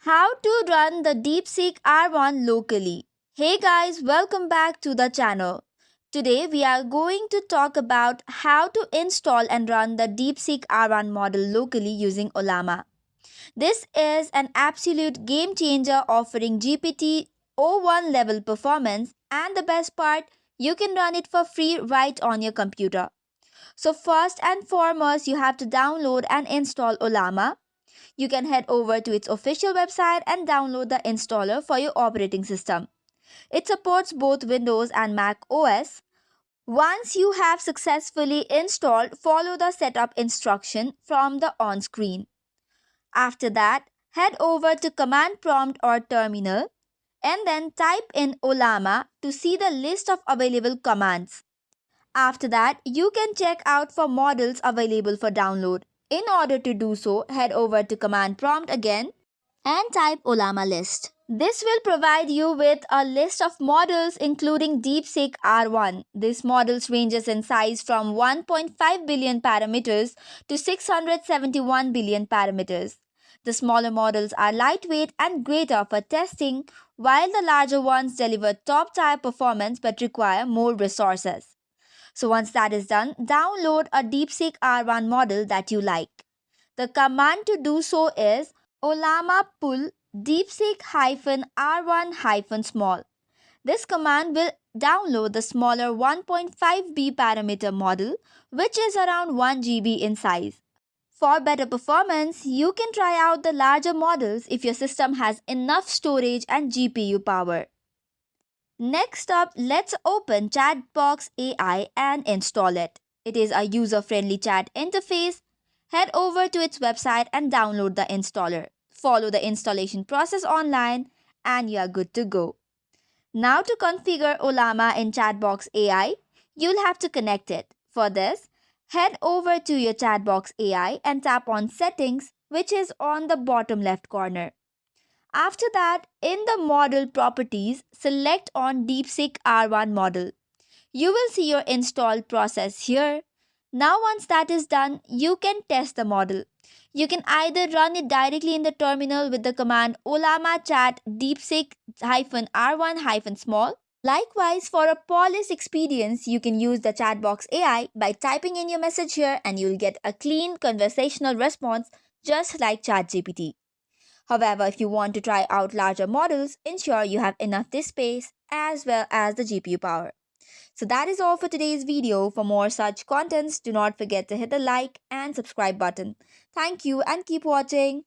How to run the DeepSeek R1 locally. Hey guys, welcome back to the channel. Today we are going to talk about how to install and run the DeepSeek R1 model locally using Ollama. This is an absolute game changer offering GPT O1 level performance, and the best part, you can run it for free right on your computer. So first and foremost, you have to download and install Ollama. You can head over to its official website and download the installer for your operating system. It supports both Windows and Mac OS. Once you have successfully installed, follow the setup instruction from the on screen. After that, head over to command prompt or terminal and then type in Ollama to see the list of available commands. After that, you can check out for models available for download. In order to do so, head over to command prompt again and type Ollama list. This will provide you with a list of models including DeepSeek R1. This models ranges in size from 1.5 billion parameters to 671 billion parameters. The smaller models are lightweight and greater for testing, while the larger ones deliver top-tier performance but require more resources. So once that is done, download a DeepSeek R1 model that you like. The command to do so is Ollama pull DeepSeek-R1-small. This command will download the smaller 1.5B parameter model, which is around 1 GB in size. For better performance, you can try out the larger models if your system has enough storage and GPU power. Next up, let's open Chatbox AI and install it. It is a user-friendly chat interface. Head over to its website and download the installer. Follow the installation process online and you are good to go. Now to configure Ollama in Chatbox AI, you'll have to connect it. For this, head over to your Chatbox AI and tap on Settings, which is on the bottom left corner. After that, in the model properties, select on DeepSeek R1 model. You will see your install process here. Now once that is done, you can test the model. You can either run it directly in the terminal with the command Ollama chat DeepSeek-R1-small. Likewise, for a polished experience, you can use the Chatbox AI by typing in your message here and you'll get a clean conversational response just like ChatGPT. However, if you want to try out larger models, ensure you have enough disk space as well as the GPU power. So that is all for today's video. For more such contents, do not forget to hit the like and subscribe button. Thank you and keep watching.